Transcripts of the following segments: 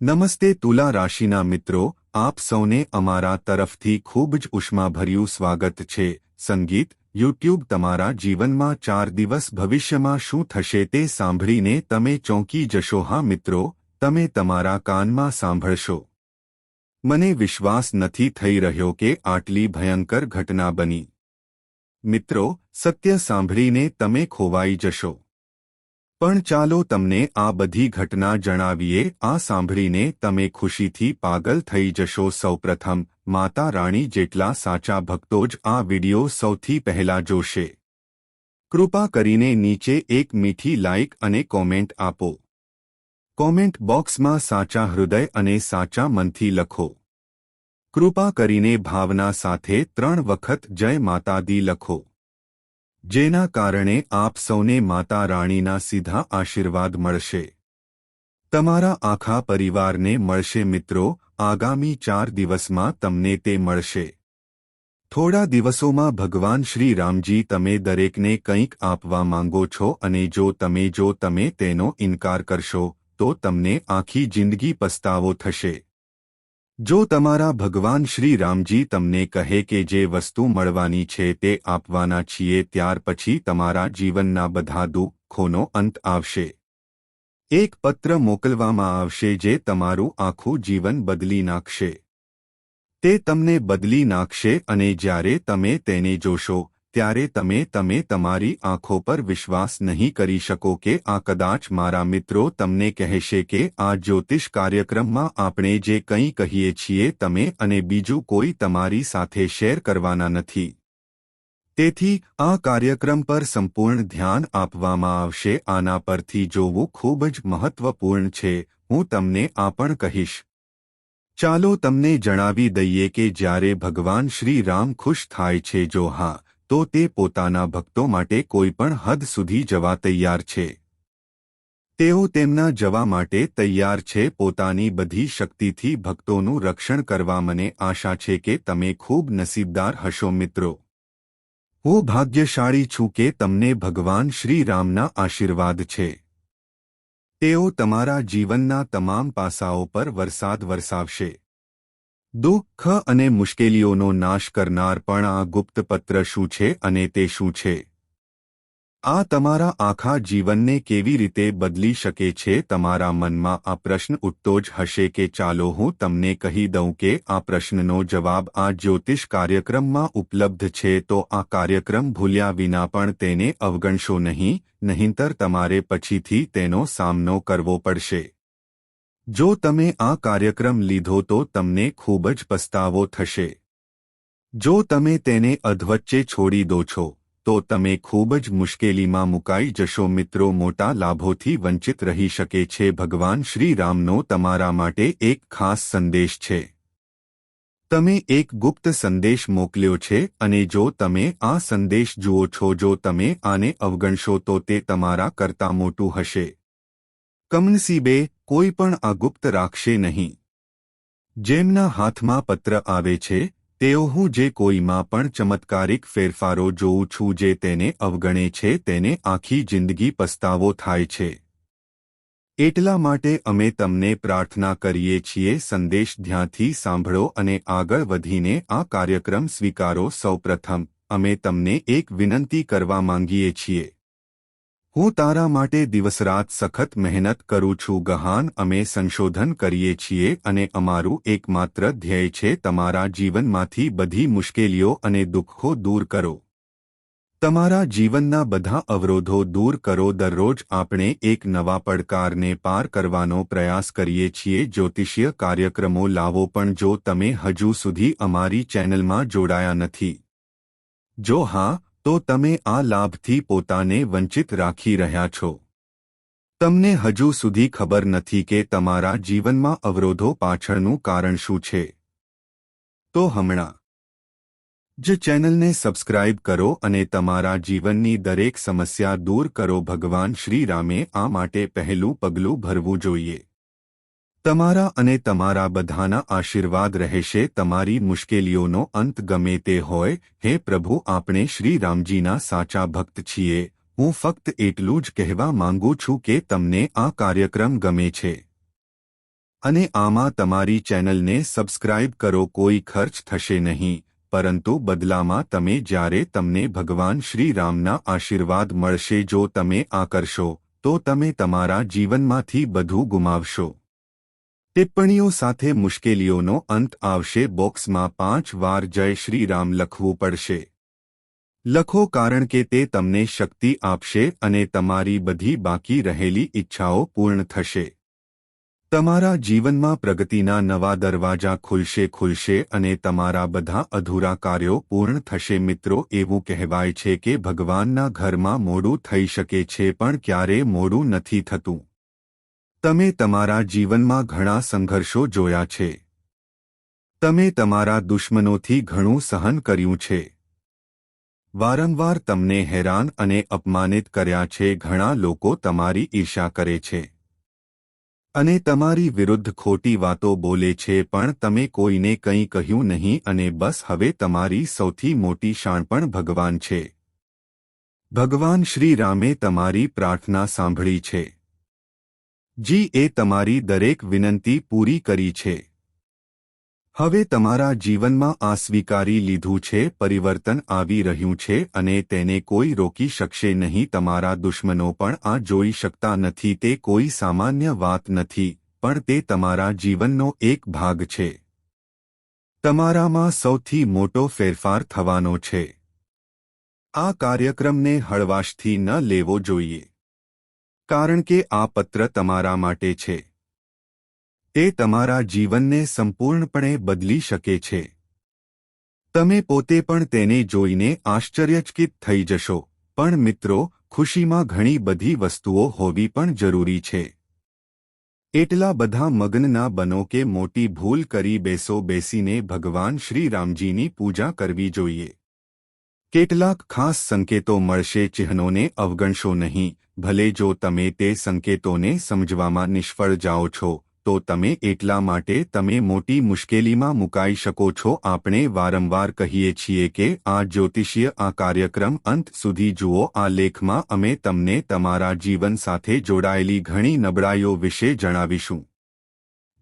નમસ્તે તુલા રાશિના મિત્રો, આપ સૌને અમારા તરફથી ખૂબ જ ઉષ્માભર્યું સ્વાગત છે. સંગીત યુટ્યુબ તમારા જીવનમાં 4 દિવસ ભવિષ્યમાં શું થશે તે સાંભળીને તમે ચોંકી જશો. હા મિત્રો, તમે તમારા કાનમાં સાંભળશો. મને વિશ્વાસ નથી થઈ રહ્યો કે આટલી ભયંકર ઘટના બની. મિત્રો, સત્ય સાંભળીને તમે ખોવાઈ જશો. પણ ચાલો તમને આ બધી ઘટના જણાવીએ. આ સાંભળીને તમે ખુશીથી પાગલ થઈ જશો. સૌપ્રથમ, માતા રાણી જેટલા સાચા ભક્તો જ આ વિડિયો સૌથી પહેલા જોશે. કૃપા કરીને નીચે એક મીઠી લાઇક અને કોમેન્ટ આપો. કોમેન્ટ બોક્સમાં સાચા હૃદય અને સાચા મનથી લખો. કૃપા કરીને ભાવના સાથે 3 વખત જય માતા દી લખો, જેના કારણે આપ સૌને માતા રાણીના સીધા આશીર્વાદ મળશે. તમારા આખા પરિવારને મળશે. મિત્રો, આગામી 4 દિવસમાં તમને તે મળશે. થોડા દિવસોમાં ભગવાન શ્રી રામજી તમે દરેકને કંઈક આપવા માંગો છો, અને જો તમે તેનો ઇનકાર કરશો તો તમને આખી જિંદગી પસ્તાવો થશે. જો તમારા ભગવાન શ્રી રામજી તમને કહે કે જે વસ્તુ મળવાની છે તે આપવાના છીએ, ત્યાર પછી તમારા જીવનના બધા દુઃખોનો અંત આવશે. એક પત્ર મોકલવામાં આવશે જે તમારું આખું જીવન બદલી નાખશે. તે તમને બદલી નાખશે અને જ્યારે તમે તેને જોશો ત્યારે તમે તમારી આંખો પર વિશ્વાસ નહીં કરી શકો કે આ કદાચ મારા મિત્રો તમને કહેશે કે આ જ્યોતિષ કાર્યક્રમમાં આપણે જે કંઈ કહીએ છીએ તમે અને બીજું કોઈ તમારી સાથે શેર કરવાના નથી. તેથી આ કાર્યક્રમ પર સંપૂર્ણ ધ્યાન આપવામાં આવશે. આના પરથી જોવું ખૂબ જ મહત્વપૂર્ણ છે. હું તમને આ પણ કહીશ. ચાલો તમને જણાવી દઈએ કે જ્યારે ભગવાન શ્રી રામ ખુશ થાય છે, જો હા, તો તે પોતાના ભક્તો માટે કોઈ પણ હદ સુધી જવા તૈયાર છે. તેઓ તેમના જવા માટે તૈયાર છે. પોતાની બધી શક્તિથી ભક્તોનું રક્ષણ કરવા. મને આશા છે કે તમે ખૂબ નસીબદાર હશો. મિત્રો, હું ભાગ્યશાળી છું કે તમને ભગવાન શ્રી રામના આશીર્વાદ છે. તેઓ તમારા જીવનના તમામ પાસાઓ પર વરસાદ વરસાવશે. દુઃખ અને મુશ્કેલીઓનો નાશ કરનાર. પણ આ ગુપ્ત પત્ર શું છે અને તે શું છે? આ તમારા આખા જીવનને કેવી રીતે બદલી શકે છે? તમારા મનમાં આ પ્રશ્ન ઉઠતો જ હશે કે ચાલો હું તમને કહી દઉં કે આ પ્રશ્નનો જવાબ આ જ્યોતિષ કાર્યક્રમમાં ઉપલબ્ધ છે. તો આ કાર્યક્રમ ભૂલ્યા વિના પણ તેને અવગણશો નહીં, નહીંતર તમારે પછીથી તેનો સામનો કરવો પડશે. જો તમે આ કાર્યક્રમ લીધો તો તમને ખૂબ જ પસ્તાવો થશે. જો તમે તેને અધવચ્ચે છોડી દો છો તો તમે ખૂબ જ મુશ્કેલીમાં મુકાઈ જશો. મિત્રો, મોટા લાભોથી વંચિત રહી શકે છે. ભગવાન શ્રી રામનો તમારા માટે એક ખાસ સંદેશ છે. તમે એક ગુપ્ત સંદેશ મોકલ્યો છે અને જો તમે આ સંદેશ જુઓ છો, જો તમે આને અવગણશો તો તે તમારા કરતાં મોટું હશે. કમનસીબે કોઈ પણ આ ગુપ્ત રાખશે નહીં. જેમના હાથમાં પત્ર આવે છે તેઓ હું જે કોઈમાં પણ ચમત્કારિક ફેરફારો જોઉં છું, જે તેને અવગણે છે તેને આખી જિંદગી પસ્તાવો થાય છે. એટલા માટે અમે તમને પ્રાર્થના કરીએ છીએ, સંદેશ ધ્યાનથી સાંભળો અને આગળ વધીને આ કાર્યક્રમ સ્વીકારો. સૌપ્રથમ અમે તમને એક વિનંતી કરવા માંગીએ છીએ. હું તારા માટે દિવસરાત સખત મહેનત કરું છું. ગહન અમે સંશોધન કરીએ છીએ અને અમારું એકમાત્ર ધ્યેય છે તમારા જીવનમાંથી બધી મુશ્કેલીઓ અને દુઃખો દૂર કરો. તમારા જીવનના બધા અવરોધો દૂર કરો. દરરોજ આપણે એક નવા પડકારને પાર કરવાનો પ્રયાસ કરીએ છીએ. જ્યોતિષીય કાર્યક્રમો લાવો. પણ જો તમે હજુ સુધી અમારી ચેનલમાં જોડાયા નથી, જો હા, તો તમે આ લાભથી પોતાને વંચિત રાખી રહ્યા છો. તમને હજુ સુધી ખબર નથી કે તમારા જીવનમાં અવરોધો પાછળનું કારણ શું છે? તો હમણાં જ ચેનલને સબસ્ક્રાઇબ કરો અને તમારા જીવનની દરેક સમસ્યા દૂર કરો. ભગવાન શ્રી રામે આ માટે પહેલું પગલું ભરવું જોઈએ. તમારા અને તમારા બધાના આશીર્વાદ રહેશે. તમારી મુશ્કેલીઓનો અંત ગમે તે હોય. હે પ્રભુ, આપણે શ્રી રામજીના સાચા ભક્ત છીએ. હું ફક્ત એટલું જ કહેવા માંગુ છું કે તમને આ કાર્યક્રમ ગમે છે. અને આમાં તમારી ચેનલને સબસ્ક્રાઇબ કરો. કોઈ ખર્ચ થશે નહીં, પરંતુ બદલામાં તમે જ્યારે તમને ભગવાન શ્રી રામના આશીર્વાદ મળશે. જો તમે આ કરશો તો તમે તમારા જીવનમાંથી બધું ગુમાવશો. ટિપ્પણીઓ સાથે મુશ્કેલીઓનો અંત આવશે. બોક્સમાં 5 વાર જય શ્રી રામ લખવું પડશે. લખો, કારણ કે તે તમને શક્તિ આપશે અને તમારી બધી બાકી રહેલી ઈચ્છાઓ પૂર્ણ થશે. તમારા જીવનમાં પ્રગતિના નવા દરવાજા ખુલશે અને તમારા બધા અધૂરા કાર્યો પૂર્ણ થશે. મિત્રો, એવું કહેવાય છે કે ભગવાનના ઘરમાં મોડું થઈ શકે છે, પણ ક્યારેય મોડું નથી થતું. તમે તમારા જીવનમાં ઘણા સંઘર્ષો જોયા છે. તમે તમારા દુશ્મનોથી ઘણું સહન કર્યું છે. વારંવાર તમને હેરાન અને અપમાનિત કર્યા છે. ઘણા લોકો તમારી ઈર્ષ્યા કરે છે અને તમારી વિરુદ્ધ ખોટી વાતો બોલે છે, પણ તમે કોઈને કંઈ કહ્યું નહીં અને બસ હવે તમારી સૌથી મોટી શાણપણ ભગવાન છે. ભગવાન શ્રી રામે તમારી પ્રાર્થના સાંભળી છે. જી એ તમારી દરેક વિનંતી પૂરી કરી છે. હવે તમારા જીવનમાં આ સ્વીકારી લીધું છે. પરિવર્તન આવી રહ્યું છે અને તેને કોઈ રોકી શકશે નહીં. તમારા દુશ્મનો પણ આ જોઈ શકતા નથી. તે કોઈ સામાન્ય વાત નથી, પણ તે તમારા જીવનનો એક ભાગ છે. તમારામાં સૌથી મોટો ફેરફાર થવાનો છે. આ કાર્યક્રમને હળવાશથી ન લેવો જોઈએ, કારણ કે આ પત્ર તમારા માટે છે. તે તમારા જીવનને સંપૂર્ણપણે બદલી શકે છે. તમે પોતે પણ તેને જોઈને આશ્ચર્યચકિત થઈ જશો. પણ મિત્રો, ખુશીમાં ઘણી બધી વસ્તુઓ હોવી પણ જરૂરી છે. એટલા બધા મગ્ન ના બનો કે મોટી ભૂલ કરી બેસો. બેસીને ભગવાન શ્રી રામજીની પૂજા કરવી જોઈએ. કેટલાક ખાસ સંકેતો મળશે. ચિહ્નોને અવગણશો નહીં. ભલે જો તમે તે સંકેતોને સમજવામાં નિષ્ફળ જાઓ છો, તો તમે એટલા માટે તમે મોટી મુશ્કેલીમાં મુકાઈ શકો છો. આપણે વારંવાર કહીએ છીએ કે આ જ્યોતિષીય આ કાર્યક્રમ અંત સુધી જુઓ. આ લેખમાં અમે તમને તમારા જીવન સાથે જોડાયેલી ઘણી નબળાઈઓ વિશે જણાવીશું,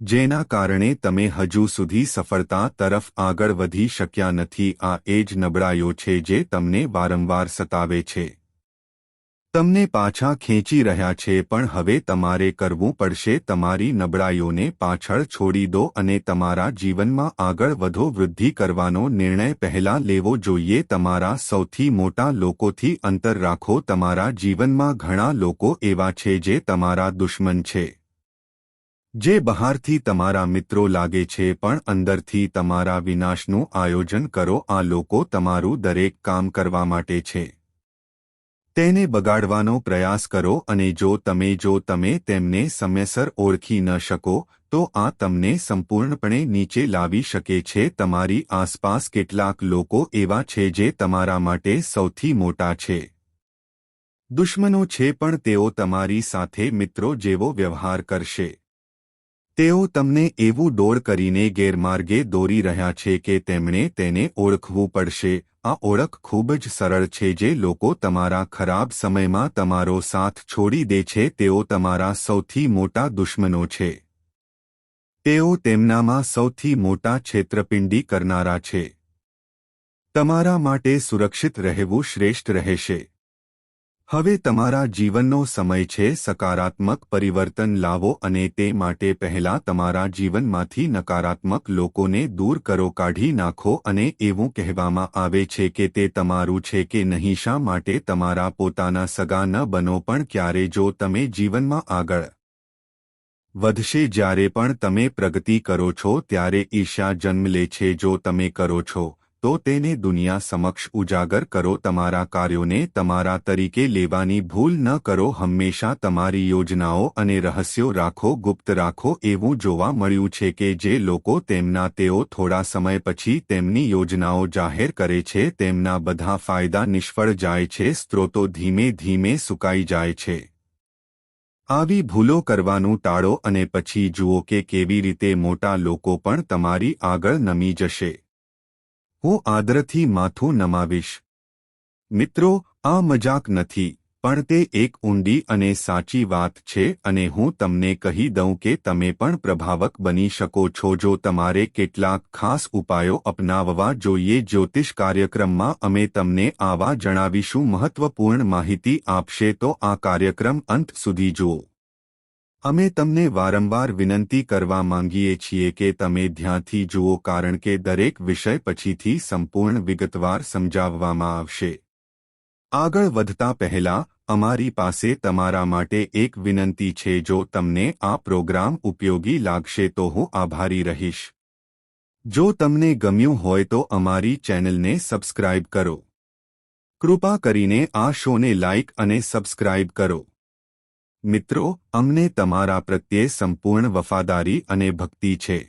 જેના કારણે તમે હજુ સુધી સફળતા તરફ આગળ વધી શક્યા નથી. આ એ જ નબળાઈઓ છે જે તમને વારંવાર સતાવે છે, તમને પાછા ખેંચી રહ્યા છે. પણ હવે તમારે કરવું પડશે. તમારી નબળાઈઓને પાછળ છોડી દો અને તમારા જીવનમાં આગળ વધો. વૃદ્ધિ કરવાનો નિર્ણય પહેલા લેવો જોઈએ. તમારા સૌથી મોટા લોકોથી અંતર રાખો. તમારા જીવનમાં ઘણા લોકો એવા છે જે તમારા દુશ્મન છે, જે બહારથી તમારા મિત્રો લાગે છે પણ અંદરથી તમારા વિનાશનું આયોજન કરો. આ લોકો તમારું દરેક કામ કરવા માટે છે. તેને બગાડવાનો પ્રયાસ કરો અને જો તમે તેમને સમયસર ઓળખી ન શકો તો આ તમને સંપૂર્ણપણે નીચે લાવી શકે છે. તમારી આસપાસ કેટલાક લોકો એવા છે જે તમારા માટે સૌથી મોટા છે. દુશ્મનો છે, પણ તેઓ તમારી સાથે મિત્રો જેવો વ્યવહાર કરશે. તેઓ તમને એવું ડોળ કરીને ગેરમાર્ગે દોરી રહ્યા છે કે તેમણે તેને ઓળખવું પડશે. આ ઓળખ ખૂબ જ સરળ છે. જે લોકો તમારા ખરાબ સમયમાં તમારો સાથ છોડી દે છે, તેઓ તમારા સૌથી મોટા દુશ્મનો છે. તેઓ તેમનામાં સૌથી મોટા છેતરપિંડી કરનારા છે. તમારા માટે સુરક્ષિત રહેવું શ્રેષ્ઠ રહેશે. હવે તમારા જીવનનો સમય છે. સકારાત્મક પરિવર્તન લાવો અને તે માટે પહેલા તમારા જીવનમાંથી નકારાત્મક લોકોને દૂર કરો, કાઢી નાખો. અને એવું કહેવામાં આવે છે કે તે તમારું છે કે નહીં. શા માટે તમારા પોતાના સગા ન બનો? પણ ક્યારે જો તમે જીવનમાં આગળ વધશે, જ્યારે પણ તમે પ્રગતિ કરો છો ત્યારે ઈર્ષ્યા જન્મ લે છે. જો તમે કરો છો તો તેને દુનિયા સમક્ષ ઉજાગર કરો. તમારા કાર્યોને તમારા તરીકે લેવાની ભૂલ ન કરો. હંમેશા તમારી યોજનાઓ અને રહસ્યો રાખો, ગુપ્ત રાખો. એવું જોવા મળ્યું છે કે જે લોકો તેઓ થોડા સમય પછી તેમની યોજનાઓ જાહેર કરે છે, તેમના બધા ફાયદા નિષ્ફળ જાય છે. સ્ત્રોતો ધીમે ધીમે સુકાઈ જાય છે. આવી ભૂલો કરવાનું ટાળો અને પછી જુઓ કે કેવી રીતે મોટા લોકો પણ તમારી આગળ નમી જશે. હું આદરથી માથું નમાવીશ. મિત્રો, આ મજાક નથી. પણ તે એક ઊંડી અને સાચી વાત છે અને હું તમને કહી દઉં કે તમે પણ પ્રભાવક બની શકો છો જો તમારે કેટલાક ખાસ ઉપાયો અપનાવવા જોઈએ. જ્યોતિષ કાર્યક્રમમાં અમે તમને આવા જણાવીશું. મહત્વપૂર્ણ માહિતી આપશે તો આ કાર્યક્રમ અંત સુધી જુઓ. અમે તમને વારંવાર વિનંતી કરવા માંગીએ છીએ કે તમે ધ્યાનથી જુઓ કારણ કે દરેક વિષય પછીથી સંપૂર્ણ વિગતવાર સમજાવવામાં આવશે. આગળ વધતા પહેલા અમારી પાસે તમારા માટે એક વિનંતી છે. જો તમને આ પ્રોગ્રામ ઉપયોગી લાગશે તો હું આભારી રહીશ. જો તમને ગમ્યું હોય તો અમારી ચેનલને સબસ્ક્રાઇબ કરો. કૃપા કરીને આ શોને લાઇક અને સબસ્ક્રાઇબ કરો. મિત્રો, અમને તમારા પ્રત્યે સંપૂર્ણ વફાદારી અને ભક્તિ છે.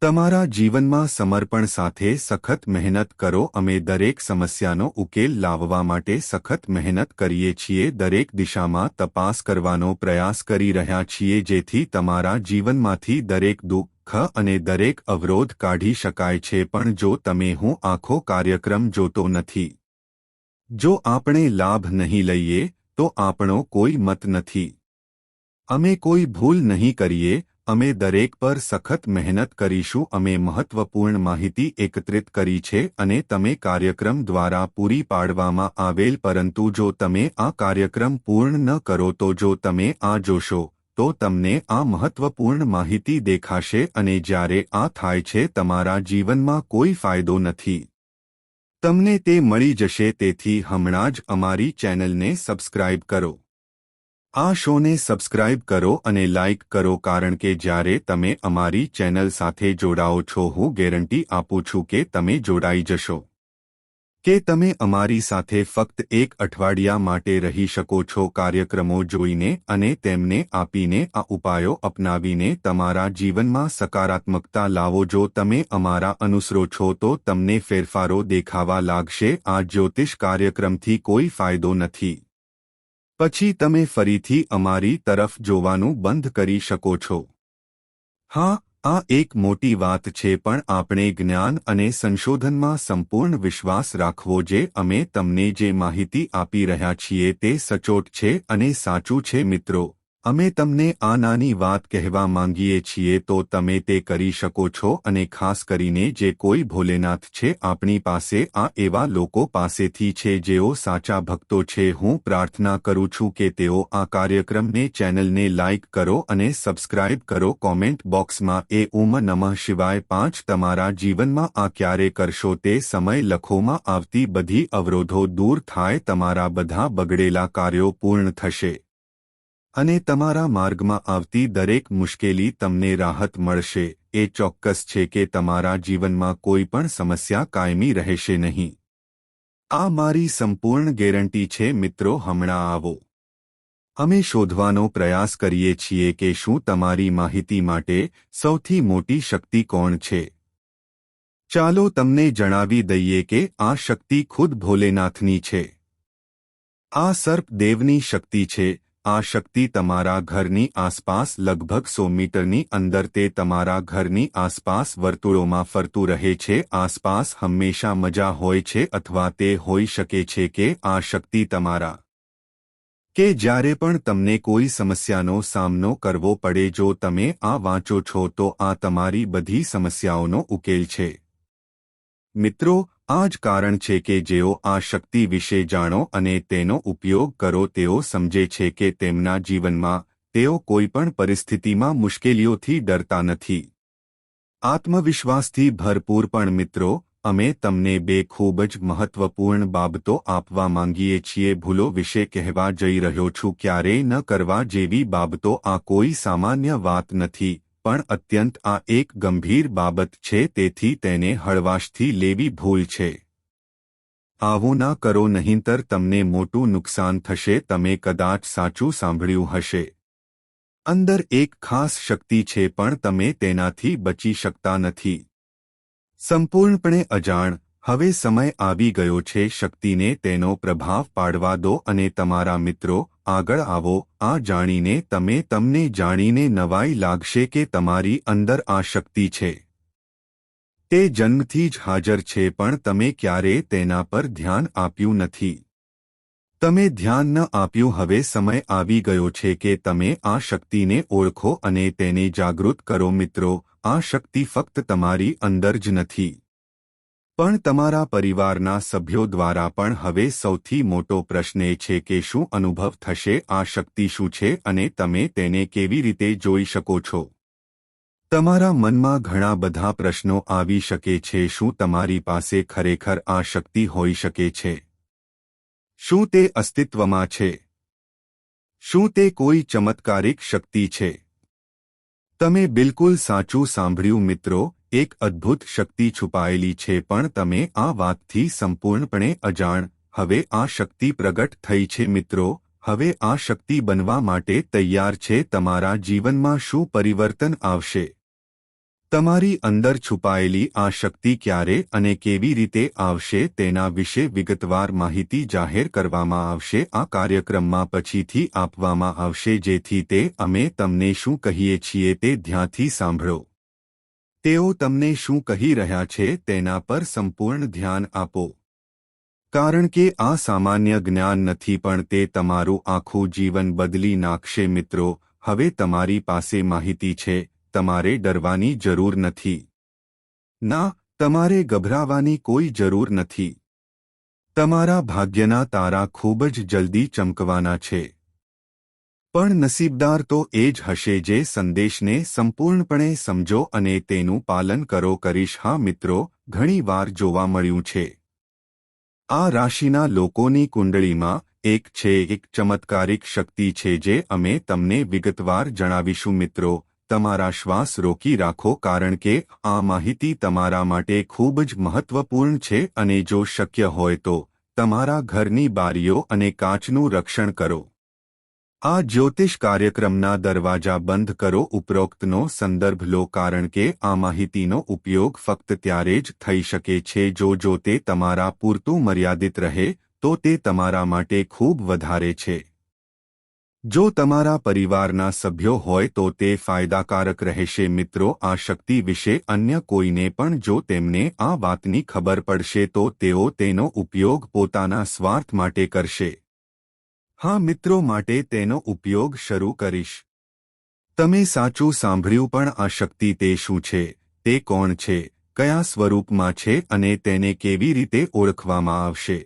તમારા જીવનમાં સમર્પણ સાથે સખત મહેનત કરો. અમે દરેક સમસ્યાનો ઉકેલ લાવવા માટે સખત મહેનત કરીએ છીએ. દરેક દિશામાં તપાસ કરવાનો પ્રયાસ કરી રહ્યા છીએ જેથી તમારા જીવનમાંથી દરેક દુઃખ અને દરેક અવરોધ કાઢી શકાય છે. પણ જો તમે હું આખો કાર્યક્રમ જોતો નથી, જો આપણે લાભ નહીં લઈએ, તો આપણો કોઈ મત નથી. અમે કોઈ ભૂલ નહીં કરીએ. અમે દરેક પર સખત મહેનત કરીશું. અમે મહત્વપૂર્ણ માહિતી એકત્રિત કરી છે અને તમે કાર્યક્રમ દ્વારા પૂરી પાડવામાં આવેલ. પરંતુ જો તમે આ કાર્યક્રમ પૂર્ણ ન કરો તો જો તમે આ જોશો તો તમને આ મહત્વપૂર્ણ માહિતી દેખાશે અને જ્યારે આ થાય છે તમારા જીવનમાં કોઈ ફાયદો નથી. તમને તે મળી જશે. તેથી હમણાં જ અમારી ચેનલને સબસ્ક્રાઇબ કરો. આ શોને સબસ્ક્રાઇબ કરો અને લાઇક કરો કારણ કે જ્યારે તમે અમારી ચેનલ સાથે જોડાઓ છો હું ગેરંટી આપું છું કે તમે જોડાઈ જશો. કે તમે અમારી સાથે ફક્ત એક અઠવાડિયા માટે રહી શકો છો. કાર્યક્રમો જોઈને અને તેમને આપીને આ ઉપાયો અપનાવીને તમારા જીવનમાં સકારાત્મકતા લાવો. જો તમે અમારા અનુસરો છો તો તમને ફેરફારો દેખાવા લાગશે. આ જ્યોતિષ કાર્યક્રમથી કોઈ ફાયદો નથી. પછી તમે ફરીથી અમારી તરફ જોવાનું બંધ કરી શકો છો. હા, આ એક મોટી વાત છે પણ આપણે જ્ઞાન અને સંશોધનમાં સંપૂર્ણ વિશ્વાસ રાખવો. જે અમે તમને જે માહિતી આપી રહ્યા છીએ તે સચોટ છે અને સાચું છે. મિત્રો, અમે તમને આ નાની વાત કહેવા માંગીએ છીએ તો તમે તે કરી શકો છો. અને ખાસ કરીને જે કોઈ ભોલેનાથ છે આપણી પાસે આ એવા લોકો પાસેથી છે જેઓ સાચા ભક્તો છે. હું પ્રાર્થના કરું છું કે તેઓ આ કાર્યક્રમને ચેનલને લાઇક કરો અને સબસ્ક્રાઇબ કરો. કોમેન્ટ બોક્સમાં ઓમ નમઃ શિવાય 5 તમારા જીવનમાં આ ક્યારે કરશો તે સમય લખોમાં આવતી બધી અવરોધો દૂર થાય. તમારા બધા બગડેલા કાર્યો પૂર્ણ થશે અને તમારા માર્ગમાં આવતી દરેક મુશ્કેલી તમને રાહત મળશે. એ ચોક્કસ છે કે તમારા જીવનમાં કોઈ પણ સમસ્યા કાયમી રહેશે નહીં. આ મારી સંપૂર્ણ ગેરંટી છે. મિત્રો, હમણાં આવો. અમે શોધવાનો પ્રયાસ કરીએ છીએ કે શું તમારી માહિતી માટે સૌથી મોટી શક્તિ કોણ છે. ચાલો તમને જણાવી દઈએ કે આ શક્તિ ખુદ ભોલેનાથની છે. આ સર્પ દેવની શક્તિ છે. આ શક્તિ તમારા ઘરની આસપાસ લગભગ 100 મીટરની અંદર તે તમારા ઘરની આસપાસ વર્તુળોમાં ફરતું રહે છે. આસપાસ હંમેશા મજા હોય છે અથવા તે હોઈ શકે છે કે આ શક્તિ તમારા કે જ્યારે પણ તમને કોઈ સમસ્યાનો સામનો કરવો પડે. જો તમે આ વાંચો છો તો આ તમારી બધી સમસ્યાઓનો ઉકેલ છે. મિત્રો, આ જ કારણ છે કે જેઓ આ શક્તિ વિશે જાણો અને તેનો ઉપયોગ કરો તેઓ સમજે છે કે તેમના જીવનમાં તેઓ કોઈપણ પરિસ્થિતિમાં મુશ્કેલીઓથી ડરતા નથી. આત્મવિશ્વાસથી ભરપૂર. પણ મિત્રો, અમે તમને બે ખૂબ જ મહત્વપૂર્ણ બાબતો આપવા માંગીએ છીએ. ભૂલો વિશે કહેવા જઈ રહ્યો છું. ક્યારેય ન કરવા જેવી બાબતો. આ કોઈ સામાન્ય વાત નથી પણ અત્યંત આ એક ગંભીર બાબત છે. તેથી તેને હળવાશથી લેવી ભૂલ છે. આવું ના કરો નહીંતર તમને મોટું નુકસાન થશે. તમે કદાચ સાચું સાંભળ્યું હશે. અંદર એક ખાસ શક્તિ છે પણ તમે તેનાથી બચી શકતા નથી. સંપૂર્ણપણે અજાણ. હવે સમય આવી ગયો છે શક્તિને તેનો પ્રભાવ પાડવા દો અને તમારા મિત્રો આગળ આવો. આ જાણીને તમને જાણીને નવાઈ લાગશે કે તમારી અંદર આ શક્તિ છે. તે જન્મથી જ હાજર છે પણ તમે ક્યારેય તેના પર ધ્યાન આપ્યું નથી. તમે ધ્યાન ન આપ્યું, હવે સમય આવી ગયો છે કે તમે આ શક્તિને ઓળખો અને તેને જાગૃત કરો. મિત્રો, આ શક્તિ ફક્ત તમારી અંદર જ નથી, પણ તમારા પરિવારના સભ્યો દ્વારા પણ. હવે સૌથી મોટો પ્રશ્ન એ છે કે શું અનુભવ થશે? આ શક્તિ શું છે અને તમે તેને કેવી રીતે જોઈ શકો છો? તમારા મનમાં ઘણા બધા પ્રશ્નો આવી શકે છે. શું તમારી પાસે ખરેખર આ શક્તિ હોઈ શકે છે? શું તે અસ્તિત્વમાં છે? શું તે કોઈ ચમત્કારિક શક્તિ છે? તમે બિલકુલ સાચું સાંભળ્યું મિત્રો, એક અદ્ભુત શક્તિ છુપાયેલી છે, પણ તમે આ વાતથી સંપૂર્ણપણે અજાણ. હવે આ શક્તિ પ્રગટ થઈ છે મિત્રો, હવે આ શક્તિ બનવા માટે તૈયાર છે. તમારા જીવનમાં શું પરિવર્તન આવશે? તમારી અંદર છુપાયેલી આ શક્તિ ક્યારે અને કેવી રીતે આવશે તેના વિશે વિગતવાર માહિતી જાહેર કરવામાં આવશે. આ કાર્યક્રમમાં પછીથી આપવામાં આવશે, જેથી તે અમે તમને શું કહીએ છીએ તે ધ્યાનથી સાંભળો. તેઓ તમને શું કહી રહ્યા છે તેના પર સંપૂર્ણ ધ્યાન આપો, કારણ કે આ સામાન્ય જ્ઞાન નથી, પણ તે તમારું આખું જીવન બદલી નાખશે. મિત્રો, હવે તમારી પાસે માહિતી છે, તમારે ડરવાની જરૂર નથી. ના, તમારે ગભરાવાની કોઈ જરૂર નથી. તમારા ભાગ્યના તારા ખૂબ જ જલ્દી ચમકવાના છે. પણ નસીબદાર તો એ જ હશે જે સંદેશને સંપૂર્ણપણે સમજો અને તેનું પાલન કરો. કરીશ. હા મિત્રો, ઘણી વાર જોવા મળ્યું છે આ રાશિના લોકોની કુંડળીમાં એક ચમત્કારિક શક્તિ છે જે અમે તમને વિગતવાર જણાવીશું. મિત્રો, તમારા શ્વાસ રોકી રાખો, કારણ કે આ માહિતી તમારા માટે ખૂબ જ મહત્વપૂર્ણ છે. અને જો શક્ય હોય તો તમારા ઘરની બારીઓ અને કાચનું રક્ષણ કરો. આ જ્યોતિષ કાર્યક્રમના દરવાજા બંધ કરો. ઉપરોક્તનો સંદર્ભ લો, કારણ કે આ માહિતીનો ઉપયોગ ફક્ત ત્યારે જ થઈ શકે છે જો તે તમારા પૂરતું મર્યાદિત રહે, તો તે તમારા માટે ખૂબ વધારે છે. જો તમારા પરિવારના સભ્યો હોય તો તે ફાયદાકારક રહેશે. મિત્રો, આ શક્તિ વિશે અન્ય કોઈને પણ જો તેમને આ વાતની ખબર પડશે તો તેઓ તેનો ઉપયોગ પોતાના સ્વાર્થ માટે કરશે. હા મિત્રો, માટે તેનો ઉપયોગ શરૂ કરીશ. તમે સાચું સાંભળ્યું, પણ આ શક્તિ તે શું છે, તે કોણ છે, કયા સ્વરૂપમાં છે અને તેને કેવી રીતે ઓળખવામાં આવશે?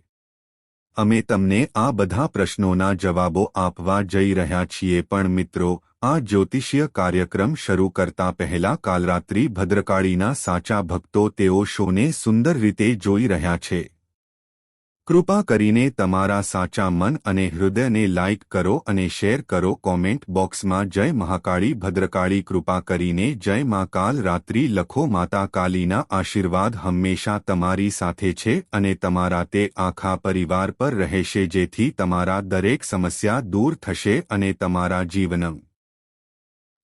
અમે તમને આ બધા પ્રશ્નોના જવાબો આપવા જઈ રહ્યા છીએ. પણ મિત્રો, આ જ્યોતિષીય કાર્યક્રમ શરૂ કરતા પહેલા કાલરાત્રિ ભદ્રકાળીના સાચા ભક્તો, તેઓ શોને સુંદર રીતે જોઈ રહ્યા છે. કૃપા કરીને તમારા સાચા મન અને હૃદયને લાઇક કરો અને શેર કરો. કોમેન્ટ બોક્સમાં જય મહાકાળી ભદ્રકાળી કૃપા કરીને જય મા કાલ રાત્રિ લખો. માતા કાલીના આશીર્વાદ હંમેશા તમારી સાથે છે અને તમારા તે આખા પરિવાર પર રહેશે, જેથી તમારા દરેક સમસ્યા દૂર થશે અને તમારા જીવનમ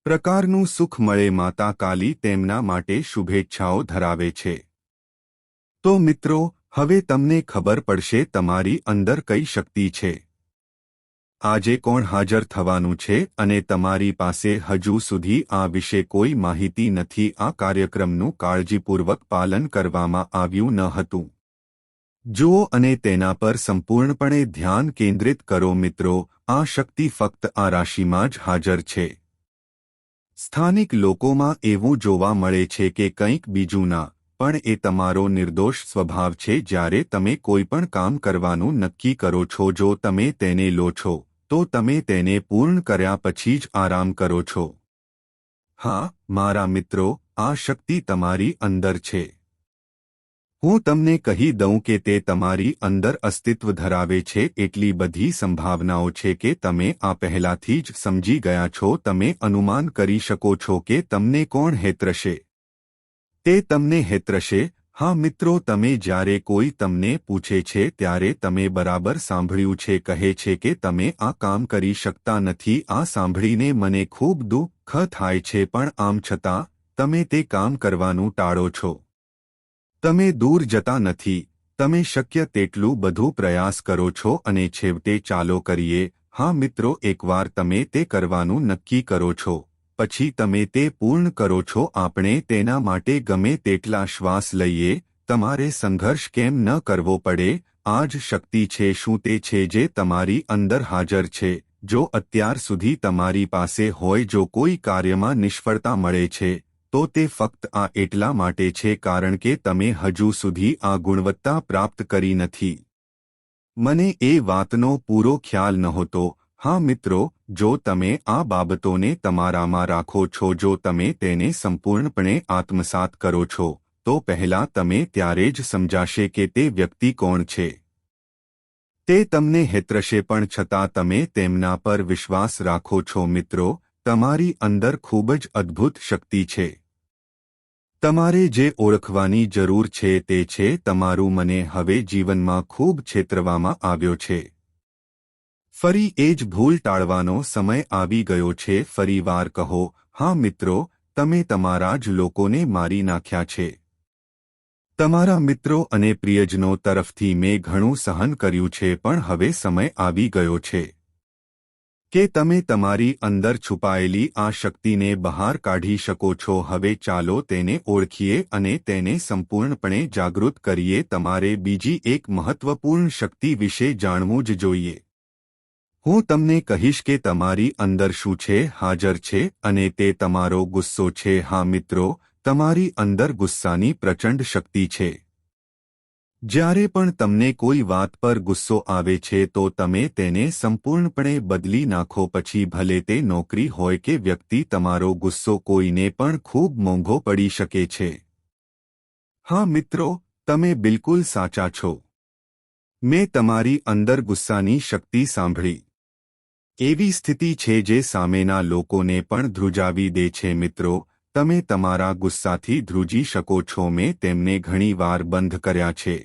પ્રકારનું સુખ મળે. માતા કાલી તેમના માટે શુભેચ્છાઓ ધરાવે છે. તો મિત્રો, હવે તમને ખબર પડશે તમારી અંદર કઈ શક્તિ છે. આજે કોણ હાજર થવાનું છે અને તમારી પાસે હજુ સુધી આ વિશે કોઈ માહિતી નથી. આ કાર્યક્રમનું કાળજીપૂર્વક પાલન કરવામાં આવ્યું ન હતું. જુઓ અને તેના પર સંપૂર્ણપણે ધ્યાન કેન્દ્રિત કરો. મિત્રો, આ શક્તિ ફક્ત આ રાશિમાં જ હાજર છે. સ્થાનિક લોકોમાં એવું જોવા મળે છે કે કંઈક બીજું ના, પણ એ તમારો નિર્દોષ સ્વભાવ છે. જ્યારે તમે કોઈ પણ કામ કરવાનું નક્કી કરો છો, જો તમે તેને લો છો તો તમે તેને પૂર્ણ કર્યા પછી જ આરામ કરો છો. હા મારા મિત્રો, આ શક્તિ તમારી અંદર છે. હું તમને કહી દઉં કે તે તમારી અંદર અસ્તિત્વ ધરાવે છે. એટલી બધી સંભાવનાઓ છે કે તમે આ પહેલાથી જ સમજી ગયા છો. તમે અનુમાન કરી શકો છો કે તમને કોણ હેતરશે. તે તમને હેતરશે. હા મિત્રો, તમે જ્યારે કોઈ તમને પૂછે છે ત્યારે તમે બરાબર સાંભળ્યું છે. કહે છે કે તમે આ કામ કરી શકતા નથી. આ સાંભળીને મને ખૂબ દુઃખ થાય છે, પણ આમ છતાં તમે તે કામ કરવાનું ટાળો છો. તમે દૂર જતા નથી. તમે શક્ય તેટલું બધું પ્રયાસ કરો છો અને છેવટે ચાલો કરીએ. હા મિત્રો, એકવાર તમે તે કરવાનું નક્કી કરો છો પછી તમે તે પૂર્ણ કરો છો. આપણે તેના માટે ગમે તેટલા શ્વાસ લઈએ, તમારે સંઘર્ષ કેમ ન કરવો પડે? આ જ શક્તિ છે. શું તે છે જે તમારી અંદર હાજર છે? જો અત્યાર સુધી તમારી પાસે હોય, જો કોઈ કાર્યમાં નિષ્ફળતા મળે છે, તો તે ફક્ત આ એટલા માટે છે કારણ કે તમે હજુ સુધી આ ગુણવત્તા પ્રાપ્ત કરી નથી. મને એ વાતનો પૂરો ખ્યાલ નહોતો. હા મિત્રો, જો તમે આ બાબતોને તમારામાં રાખો છો, જો તમે તેને સંપૂર્ણપણે આત્મસાત કરો છો, તો પહેલા તમે ત્યારે જ સમજાશે કે તે વ્યક્તિ કોણ છે. તે તમને હેતરશે, પણ છતાં તમે તેમના પર વિશ્વાસ રાખો છો. મિત્રો, તમારી અંદર ખૂબ જ અદ્ભુત શક્તિ છે. તમારે જે ઓળખવાની જરૂર છે તે છે તમારું મને. હવે જીવનમાં ખૂબ છેતરવામાં આવ્યો છે. ફરી એ જ ભૂલ ટાળવાનો સમય આવી ગયો છે. ફરીવાર કહો, હા મિત્રો, તમે તમારા જ લોકોને મારી નાખ્યા છે. તમારા મિત્રો અને પ્રિયજનો તરફથી મેં ઘણું સહન કર્યું છે, પણ હવે સમય આવી ગયો છે કે તમે તમારી અંદર છુપાયેલી આ શક્તિને બહાર કાઢી શકો છો. હવે ચાલો તેને ઓળખીએ અને તેને સંપૂર્ણપણે જાગૃત કરીએ. તમારે બીજી એક મહત્વપૂર્ણ શક્તિ વિશે જાણવું જ જોઈએ. હું તમને કહીશ કે તમારી અંદર શું છે, હાજર છે, અને તે તમારો ગુસ્સો છે. હા મિત્રો, તમારી અંદર ગુસ્સાની પ્રચંડ શક્તિ છે. જ્યારે પણ તમને કોઈ વાત પર ગુસ્સો આવે છે તો તમે તેને સંપૂર્ણપણે બદલી નાખો. પછી ભલે તે નોકરી હોય કે વ્યક્તિ, તમારો ગુસ્સો કોઈને પણ ખૂબ મોંઘો પડી શકે છે. હા મિત્રો, તમે બિલકુલ સાચા છો. મેં તમારી અંદર ગુસ્સાની શક્તિ સાંભળી. એવી સ્થિતિ છે જે સામેના લોકોને પણ ધ્રુજાવી દે છે. મિત્રો, તમે તમારા ગુસ્સાથી ધ્રુજી શકો છો. મેં તેમને ઘણી વાર બંધ કર્યા છે,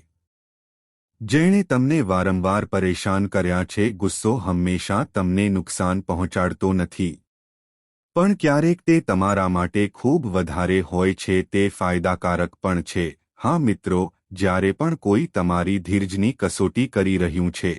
જેણે તમને વારંવાર પરેશાન કર્યા છે. ગુસ્સો હંમેશા તમને નુકસાન પહોંચાડતો નથી, પણ ક્યારેક તે તમારા માટે ખૂબ વધારે હોય છે. તે ફાયદાકારક પણ છે. હા મિત્રો, જ્યારે પણ કોઈ તમારી ધીરજની કસોટી કરી રહ્યું છે,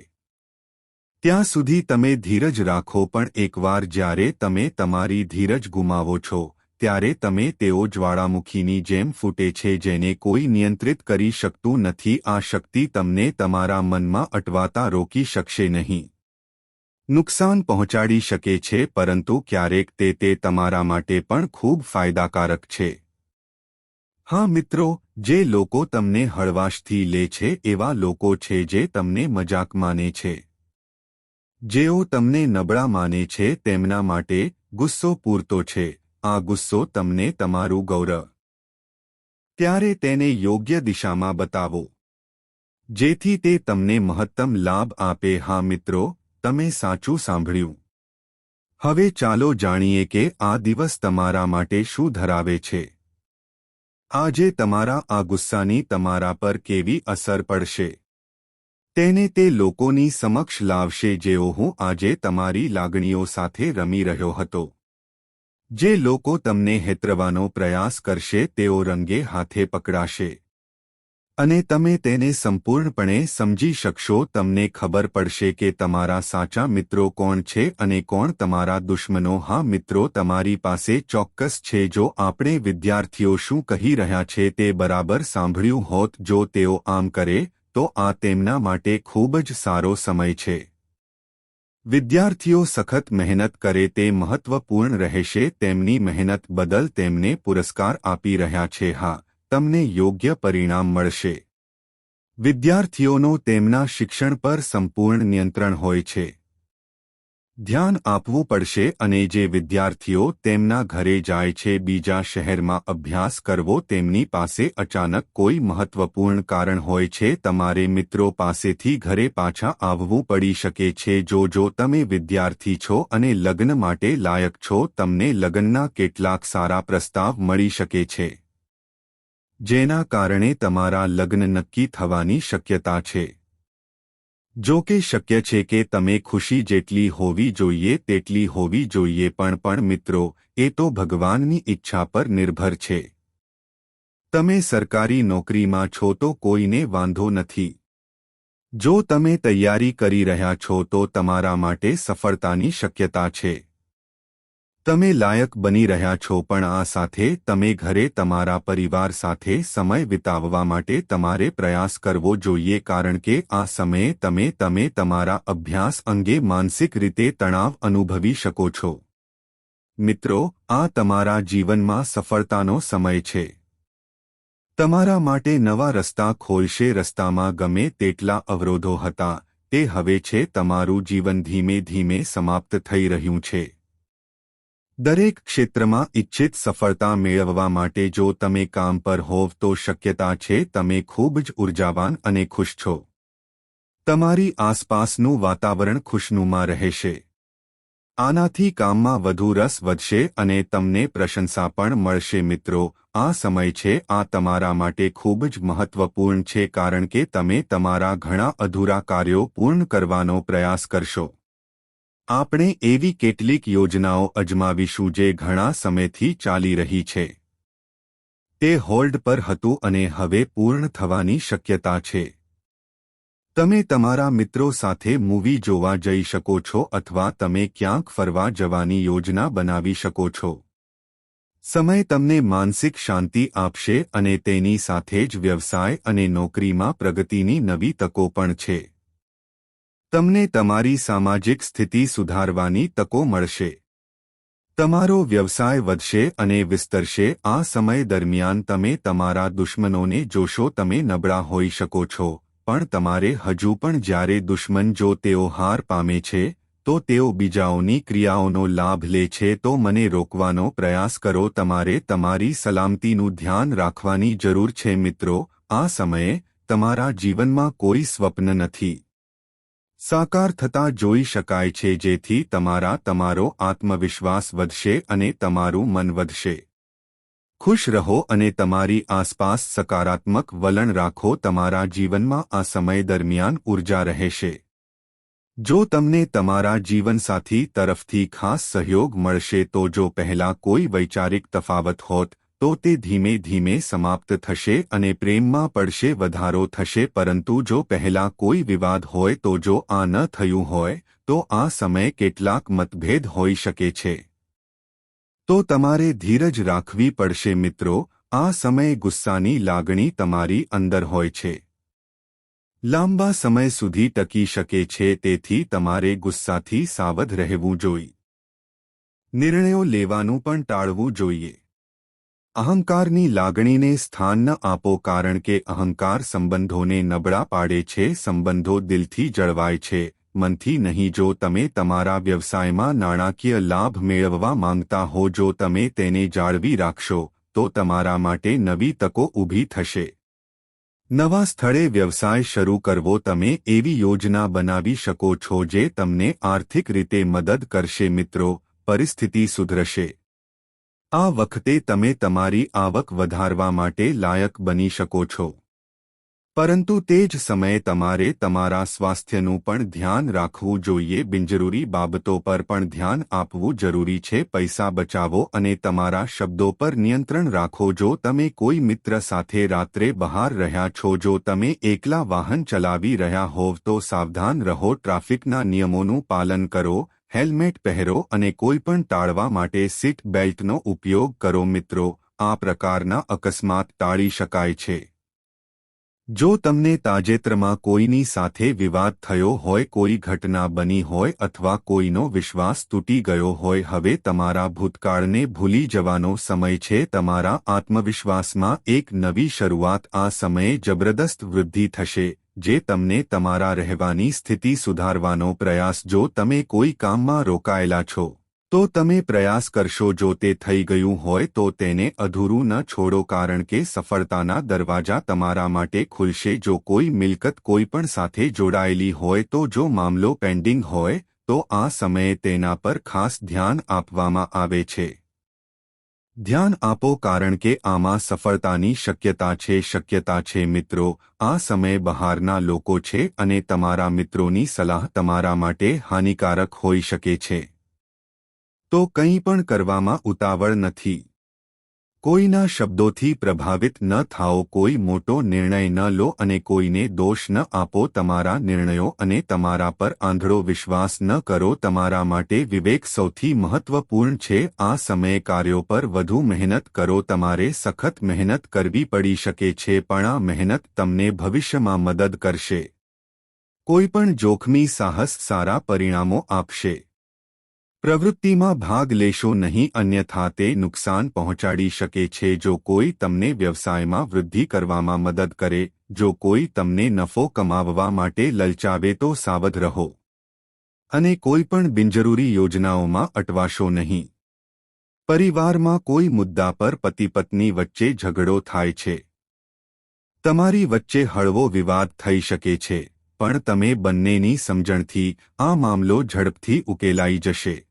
ત્યાં સુધી તમે ધીરજ રાખો. પણ એકવાર જ્યારે તમે તમારી ધીરજ ગુમાવો છો, ત્યારે તમે તેઓ જ્વાળામુખીની જેમ ફૂટે છે જેને કોઈ નિયંત્રિત કરી શકતું નથી. આ શક્તિ તમને તમારા મનમાં અટવાતા રોકી શકશે નહીં. નુકસાન પહોંચાડી શકે છે, પરંતુ ક્યારેક તે તમારા માટે પણ ખૂબ ફાયદાકારક છે. હા મિત્રો, જે લોકો તમને હળવાશથી લે છે એવા લોકો છે જે તમને મજાક માને છે. જેઓ તમને નબળા માને છે તેમના માટે ગુસ્સો પૂરતો છે. આ ગુસ્સો તમને તમારું ગૌરવ. ત્યારે તેને યોગ્ય દિશામાં બતાવો, જેથી તે તમને મહત્તમ લાભ આપે. હા મિત્રો, તમે સાચું સાંભળ્યું. હવે ચાલો જાણીએ કે આ દિવસ તમારા માટે શું ધરાવે છે. આજે તમારા આ ગુસ્સાની તમારા પર કેવી અસર પડશે, તેને તે લોકોની સમક્ષ લાવશે જેઓ હું આજે તમારી લાગણીઓ સાથે રમી રહ્યો હતો. જે લોકો તમને હેતરવાનો પ્રયાસ કરશે તેઓ રંગે હાથે પકડાશે, અને તમે તેને સંપૂર્ણપણે સમજી શકશો. તમને ખબર પડશે કે તમારા સાચા મિત્રો કોણ છે અને કોણ તમારા દુશ્મનો. હા મિત્રો, તમારી પાસે ચોક્કસ છે. જો આપણે વિદ્યાર્થીઓ શું કહી રહ્યા છે તે બરાબર સાંભળ્યું હોત, જો તેઓ આમ કરે તો આ તેમના માટે ખૂબ જ સારો સમય છે. વિદ્યાર્થીઓ સખત મહેનત કરે તે મહત્વપૂર્ણ રહેશે. તેમની મહેનત બદલ તેમને પુરસ્કાર આપી રહ્યા છે. હા, તમને યોગ્ય પરિણામ મળશે. વિદ્યાર્થીઓનો તેમના શિક્ષણ પર સંપૂર્ણ નિયંત્રણ હોય છે. ધ્યાન આપવું પડશે. અને જે વિદ્યાર્થીઓ તેમના ઘરે જાય છે બીજા શહેરમાં અભ્યાસ કરવો, તેમની પાસે અચાનક કોઈ મહત્વપૂર્ણ કારણ હોય છે. તમારે મિત્રો પાસેથી ઘરે પાછા આવવું પડી શકે છે. જો તમે વિદ્યાર્થી છો અને લગ્ન માટે લાયક છો, તમને લગ્નના કેટલાક સારા પ્રસ્તાવ મળી શકે છે, જેના કારણે તમારા લગ્ન નક્કી થવાની શક્યતા છે. જો કે શક્ય છે કે તમે ખુશી જેટલી હોવી જોઈએ તેટલી હોવી જોઈએ, પણ મિત્રો, એ તો ભગવાનની ઈચ્છા પર નિર્ભર છે. તમે સરકારી નોકરીમાં છો તો કોઈને વાંધો નથી. જો તમે તૈયારી કરી રહ્યા છો તો તમારા માટે સફળતાની શક્યતા છે. તમે લાયક બની રહ્યા છો, પણ આ સાથે તમે ઘરે તમારા પરિવાર સાથે સમય વિતાવવા માટે તમારે પ્રયાસ કરવો જોઈએ, કારણ કે આ સમયે તમે તમારા અભ્યાસ અંગે માનસિક રીતે તણાવ અનુભવી શકો છો. મિત્રો, આ તમારા જીવનમાં સફળતાનો સમય છે. તમારા માટે નવા રસ્તા ખોલશે. રસ્તામાં ગમે તેટલા અવરોધો હતા, તે હવે છે. તમારું જીવન ધીમે ધીમે સમાપ્ત થઈ રહ્યું છે. દરેક ક્ષેત્રમાં ઇચ્છિત સફળતા મેળવવા માટે જો તમે કામ પર હોવ તો શક્યતા છે તમે ખૂબ જ ઉર્જાવાન અને ખુશ છો. તમારી આસપાસનું વાતાવરણ ખુશનુમા રહેશે. આનાથી કામમાં વધુ રસ વધશે અને તમને પ્રશંસા પણ મળશે. મિત્રો, આ સમય છે આ તમારા માટે ખૂબ જ મહત્વપૂર્ણ છે, કારણ કે તમે તમારા ઘણા અધૂરા કાર્યો પૂર્ણ કરવાનો પ્રયાસ કરશો. આપણે એવી કેટલીક યોજનાઓ અજમાવીશું જે ઘણા સમયથી ચાલી રહી છે. તે હોલ્ડ પર હતું અને હવે પૂર્ણ થવાની શક્યતા છે. તમે તમારા મિત્રો સાથે મૂવી જોવા જઈ શકો છો અથવા તમે ક્યાંક ફરવા જવાની યોજના બનાવી શકો છો. સમય તમને માનસિક શાંતિ આપશે અને તેની સાથે જ વ્યવસાય અને નોકરીમાં પ્રગતિની નવી તકો પણ છે. તમને તમારી સામાજિક સ્થિતિ સુધારવાની તકો મળશે. તમારો વ્યવસાય વધશે અને વિસ્તરશે. આ સમય દરમિયાન તમે તમારા દુશ્મનોને જોશો. તમે નબળા હોઈ શકો છો, પણ તમારે હજુ પણ જ્યારે દુશ્મન જો તેઓ હાર પામે છે તો તેઓ બીજાઓની ક્રિયાઓનો લાભ લે છે તો મને રોકવાનો પ્રયાસ કરો. તમારે તમારી સલામતીનું ધ્યાન રાખવાની જરૂર છે. મિત્રો, આ સમયે તમારા જીવનમાં કોઈ સ્વપ્ન નથી સાકાર થતા જોઈ શકાય છે, જેથી તમારો આત્મવિશ્વાસ વધશે અને તમારું મન વધશે. ખુશ રહો અને તમારી આસપાસ સકારાત્મક વલણ રાખો. તમારા જીવનમાં આ સમય દરમિયાન ઊર્જા રહેશે. જો તમને તમારા જીવનસાથી તરફથી ખાસ સહયોગ મળશે તો જો પહેલા કોઈ વૈચારિક તફાવત હોત તો તે ધીમે ધીમે સમાપ્ત થશે અને પ્રેમમાં પડશે વધારો થશે. પરંતુ જો પહેલા કોઈ વિવાદ હોય તો જો આ ન થયું હોય તો આ સમયે કેટલાક મતભેદ હોઈ શકે છે. તો તમારે ધીરજ રાખવી પડશે. મિત્રો, આ સમયે ગુસ્સાની લાગણી તમારી અંદર હોય છે. લાંબા સમય સુધી ટકી શકે છે, તેથી તમારે ગુસ્સાથી સાવધ રહેવું જોઈએ. નિર્ણયો લેવાનું પણ ટાળવું જોઈએ. અહંકારની લાગણીને સ્થાન ન આપો, કારણ કે અહંકાર સંબંધોને નબળા પાડે છે. સંબંધો દિલથી જળવાય છે, મનથી નહીં. જો તમે તમારા વ્યવસાયમાં નાણાકીય લાભ મેળવવા માંગતા હો, જો તમે તેને જાળવી રાખશો તો તમારા માટે નવી તકો ઊભી થશે. નવા સ્થળે વ્યવસાય શરૂ કરવો. તમે એવી યોજના બનાવી શકો છો જે તમને આર્થિક રીતે મદદ કરશે. મિત્રો, પરિસ્થિતિ સુધરશે. આ વખતે તમે તમારી આવક વધારવા માટે લાયક બની શકો છો. પરંતુ તે જ સમયે તમારે તમારા સ્વાસ્થ્યનું પણ ધ્યાન રાખવું જોઈએ. બિનજરૂરી બાબતો પર પણ ધ્યાન આપવું જરૂરી છે. પૈસા બચાવો અને તમારા શબ્દો પર નિયંત્રણ રાખો. જો તમે કોઈ મિત્ર સાથે રાત્રે બહાર રહ્યા છો, જો તમે એકલા વાહન ચલાવી રહ્યા હોવ તો સાવધાન રહો. ટ્રાફિકના નિયમોનું પાલન કરો. હેલ્મેટ પહેરો અને કોઈપણ ટાળવા માટે સીટ બેલ્ટનો ઉપયોગ કરો. મિત્રો, આ પ્રકારના અકસ્માત ટાળી શકાય છે. જો તમને તાજેતરમાં કોઈની સાથે વિવાદ થયો હોય, કોઈ ઘટના બની હોય અથવા કોઈનો વિશ્વાસ તૂટી ગયો હોય, હવે તમારા ભૂતકાળને ભૂલી જવાનો સમય છે. તમારા આત્મવિશ્વાસમાં એક નવી શરૂઆત. આ સમયે જબરદસ્ત વૃદ્ધિ થશે જે તમને તમારા રહેવાની સ્થિતિ સુધારવાનો પ્રયાસ. જો તમે કોઈ કામમાં રોકાયેલા છો તો તમે પ્રયાસ કરશો. જો તે થઈ ગયું હોય તો તેને અધૂરું ન છોડો, કારણ કે સફળતાના દરવાજા તમારા માટે ખુલશે. જો કોઈ મિલકત કોઈપણ સાથે જોડાયેલી હોય તો જો મામલો પેન્ડિંગ હોય તો આ સમયે તેના પર ખાસ ધ્યાન આપવામાં આવે છે. ધ્યાન આપો, કારણ કે આમાં સફળતાની શક્યતા છે. મિત્રો, આ સમયે બહારના લોકો છે અને તમારા મિત્રોની સલાહ તમારા માટે હાનિકારક હોઈ શકે છે. તો કંઈ પણ કરવામાં ઉતાવળ નથી. કોઈના શબ્દોથી પ્રભાવિત ન થાઓ, કોઈ મોટો નિર્ણય ન લો અને કોઈને દોષ ન આપો. તમારા નિર્ણયો અને તમારા પર આંધળો વિશ્વાસ ન કરો. તમારા માટે વિવેક સૌથી મહત્વપૂર્ણ છે. આ સમયે કાર્યો પર વધુ મહેનત કરો. તમારે સખત મહેનત કરવી પડી શકે છે, પણ આ મહેનત તમને ભવિષ્યમાં મદદ કરશે. કોઈપણ જોખમી સાહસ સારા પરિણામો આપશે. પ્રવૃત્તિમાં ભાગ લેશો નહીં, અન્યથા તે નુકસાન પહોંચાડી શકે છે. જો કોઈ તમને વ્યવસાયમાં વૃદ્ધિ કરવામાં મદદ કરે, જો કોઈ તમને નફો કમાવવા માટે લલચાવે તો સાવધ રહો. અને કોઈપણ બિનજરૂરી યોજનાઓમાં અટવાશો નહીં. પરિવારમાં કોઈ મુદ્દા પર પતિ-પત્ની વચ્ચે ઝઘડો થાય છે. તમારી વચ્ચે હળવો વિવાદ થઈ શકે છે, પણ તમે બંનેની સમજણથી આ મામલો ઝડપથી ઉકેલાઈ જશે.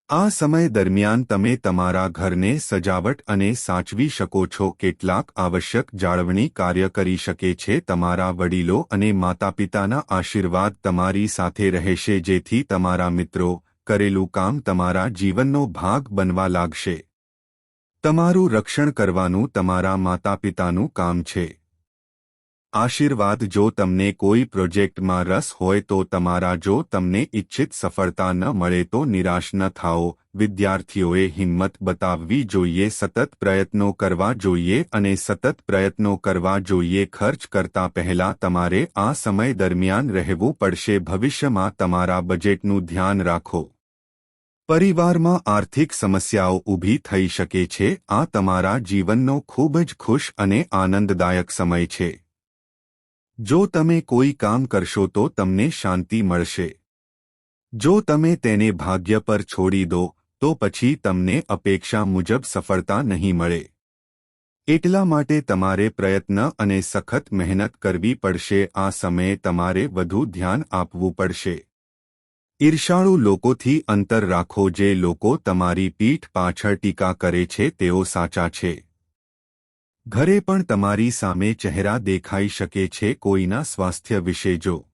આ સમય દરમિયાન તમે તમારા ઘરને સજાવટ અને સાચવી શકો છો. કેટલાક આવશ્યક જાળવણી કાર્ય કરી શકે છે. તમારા વડીલો અને માતાપિતાના આશીર્વાદ તમારી સાથે રહેશે, જેથી તમારા મિત્રો કરેલું કામ તમારા જીવનનો ભાગ બનવા લાગશે. તમારું રક્ષણ કરવાનું તમારા માતાપિતાનું કામ છે. આશીર્વાદ. જો તમને કોઈ પ્રોજેક્ટમાં રસ હોય તો તમારા. જો તમને ઇચ્છિત સફળતા ન મળે તો નિરાશ ન થાઓ. વિદ્યાર્થીઓએ હિંમત બતાવવી જોઈએ, સતત પ્રયત્નો કરવા જોઈએ અને સતત પ્રયત્નો કરવા જોઈએ. ખર્ચ કરતા પહેલા તમારે આ સમય દરમિયાન રહેવું પડશે. ભવિષ્યમાં તમારા બજેટનું ધ્યાન રાખો. પરિવારમાં આર્થિક સમસ્યાઓ ઊભી થઈ શકે છે. આ તમારા જીવનનો ખૂબ જ ખુશ અને આનંદદાયક સમય છે. જો તમે કોઈ કામ કરશો તો તમને શાંતિ મળશે. જો તમે તેને ભાગ્ય પર છોડી દો તો પછી તમને અપેક્ષા મુજબ સફળતા નહીં મળે. એટલા માટે તમારે પ્રયત્ન અને સખત મહેનત કરવી પડશે. આ સમયે તમારે વધુ ધ્યાન આપવું પડશે. ઈર્ષાળુ લોકોથી અંતર રાખો. જે લોકો તમારી પીઠ પાછળ ટીકા કરે છે તેઓ સાચા છે. ઘરે પણ તમારી સામે ચહેરા દેખાઈ શકે છે. કોઈના સ્વાસ્થ્ય વિશે જો